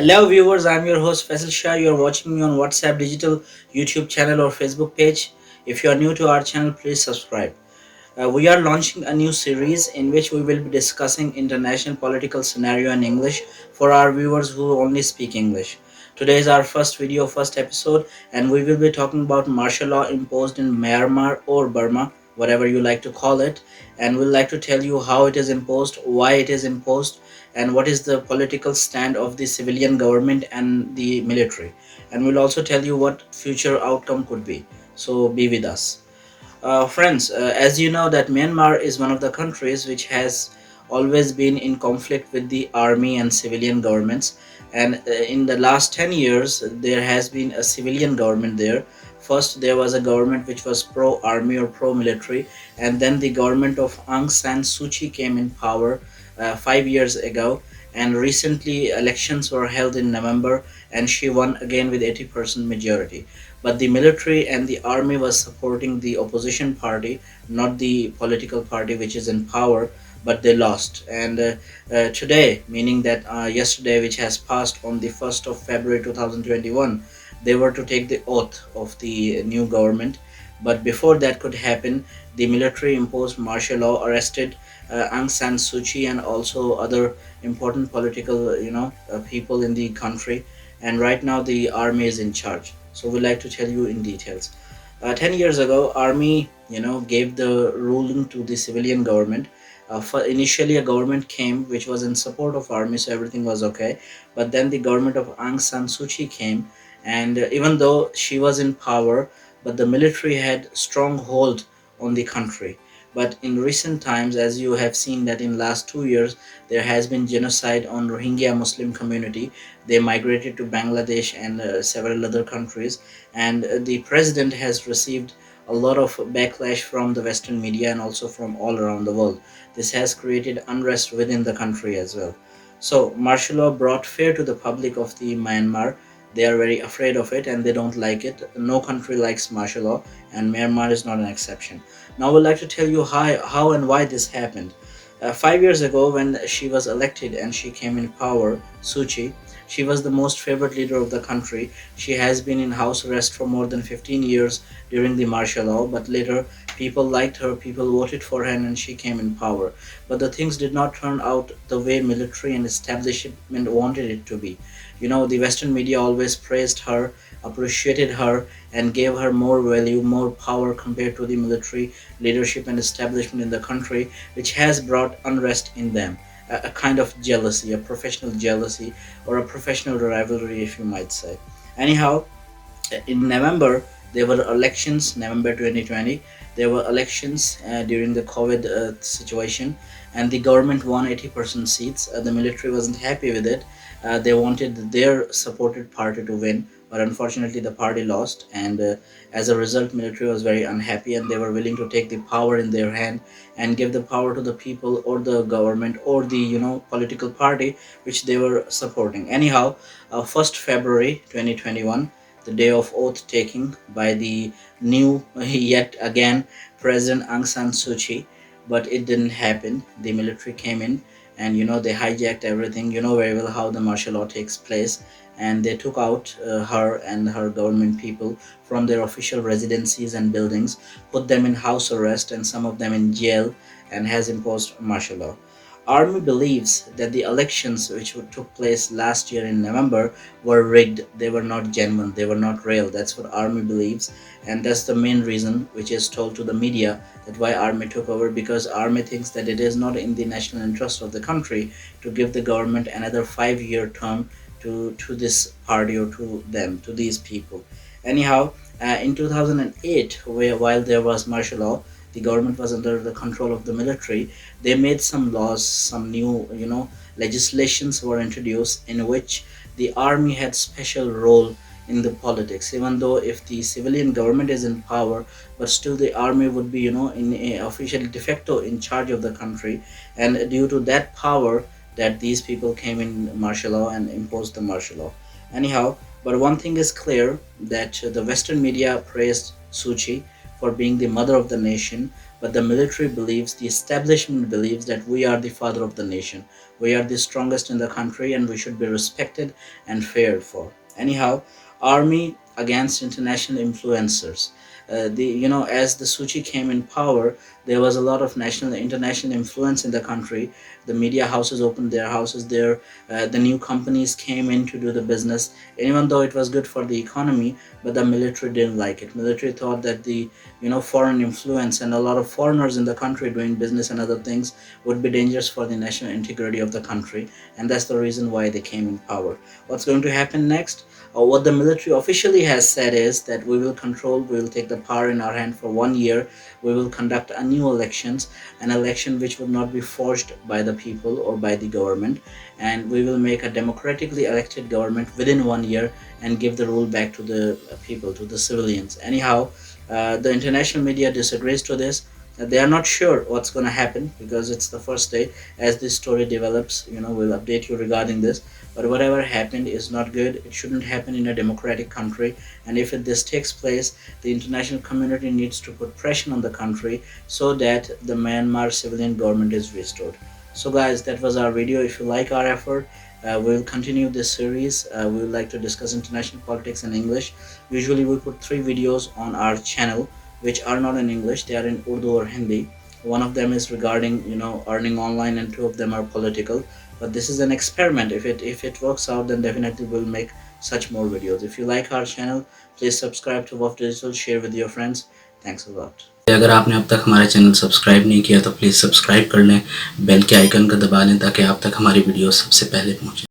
Hello, viewers. I'm your host Faisal Shah. You're watching me on WhatsApp Digital YouTube channel or Facebook page. If you are new to our channel, please subscribe. We are launching a new series in which we will be discussing international political scenario in English for our viewers who only speak English. Today is our first video, first episode, and we will be talking about martial law imposed in Myanmar or Burma, whatever you like to call it, and we'll like to tell you how it is imposed, why it is imposed, and what is the political stand of the civilian government and the military. And we'll also tell you what future outcome could be. So be with us. Friends, as you know that Myanmar is one of the countries which has always been in conflict with the army and civilian governments, and in the last 10 years there has been a civilian government there. First there was a government which was pro army or pro military, and then the government of Aung San Suu Kyi came in power 5 years ago, and recently elections were held in November and she won again with 80% majority. But the military and the army was supporting the opposition party, not the political party which is in power, but they lost. And today, meaning that yesterday, which has passed on the 1st of February 2021, they were to take the oath of the new government. But before that could happen, the military imposed martial law, arrested Aung San Suu Kyi and also other important political, people in the country. And right now, the army is in charge. So we like to tell you in details. 10 years ago, army, gave the ruling to the civilian government. For initially, a government came which was in support of army, so everything was okay. But then the government of Aung San Suu Kyi came, and even though she was in power, but the military had strong hold on the country. But in recent times, as you have seen that in last 2 years, there has been genocide on Rohingya Muslim community. They migrated to Bangladesh and several other countries, and the president has received a lot of backlash from the Western media and also from all around the world. This has created unrest within the country as well. So martial law brought fear to the public of the Myanmar. They are very afraid of it and they don't like it. No country likes martial law, and Myanmar is not an exception. Now I would like to tell you how and why this happened. 5 years ago, when she was elected and she came in power, Suu Kyi, she was the most favored leader of the country. She has been in house arrest for more than 15 years during the martial law, but later people liked her, people voted for her, and she came in power. But the things did not turn out the way military and establishment wanted it to be. The Western media always praised her, appreciated her, and gave her more value, more power compared to the military leadership and establishment in the country, which has brought unrest in them. A kind of jealousy, a professional jealousy, or a professional rivalry, if you might say. Anyhow, in November, there were elections, November 2020. There were elections during the COVID situation, and the government won 80% seats. The military wasn't happy with it. They wanted their supported party to win, but unfortunately, the party lost, and as a result, military was very unhappy, and they were willing to take the power in their hand and give the power to the people or the government or the political party which they were supporting. Anyhow, 1st February 2021, the day of oath taking by the new, yet again, President Aung San Suu Kyi, but it didn't happen. The military came in and they hijacked everything. You know very well how the martial law takes place, and they took out her and her government people from their official residencies and buildings, put them in house arrest and some of them in jail, and has imposed martial law. Army believes that the elections which took place last year in November were rigged. They were not genuine. They were not real. That's what Army believes, and that's the main reason which is told to the media that why Army took over, because Army thinks that it is not in the national interest of the country to give the government another 5-year term to this party or to them, to these people. Anyhow, in 2008, while there was martial law, the government was under the control of the military. They made some laws, some new, legislations were introduced in which the army had special role in the politics. Even though if the civilian government is in power, but still the army would be, in a official de facto in charge of the country. And due to that power, that these people came in martial law and imposed the martial law. Anyhow, but one thing is clear, that the Western media praised Suu Kyi for being the mother of the nation, but the military believes, the establishment believes that we are the father of the nation. We are the strongest in the country and we should be respected and feared for. Anyhow, army against international influencers. As the Suchi came in power, there was a lot of national, international influence in the country. The media houses opened their houses there. The new companies came in to do the business. And even though it was good for the economy, but the military didn't like it. Military thought that the foreign influence and a lot of foreigners in the country doing business and other things would be dangerous for the national integrity of the country, and that's the reason why they came in power. What's going to happen next? What the military officially has said is that we will take the power in our hand for 1 year. We will conduct a new elections, an election which would not be forged by the people or by the government, and we will make a democratically elected government within 1 year and give the rule back to the people, to the civilians. Anyhow, the international media disagrees to this. They are not sure what's going to happen because it's the first day. As this story develops, we'll update you regarding this. But whatever happened is not good. It shouldn't happen in a democratic country. And if this takes place, the international community needs to put pressure on the country so that the Myanmar civilian government is restored. So, guys, that was our video. If you like our effort, we'll continue this series. We would like to discuss international politics in English. Usually, we put 3 videos on our channel which are not in English. They are in Urdu or Hindi. One of them is regarding earning online, and 2 of them are political. But this is an experiment. If it works out, then definitely we'll make such more videos. If you like our channel, please subscribe to WAF Digital, share with your friends. Thanks a lot. अगर आपने अब तक हमारा channel subscribe नहीं किया तो please subscribe कर लें, बेल के आइकन का दबा लें ताकि आप तक हमारी वीडियो सबसे पहले पहुंचे।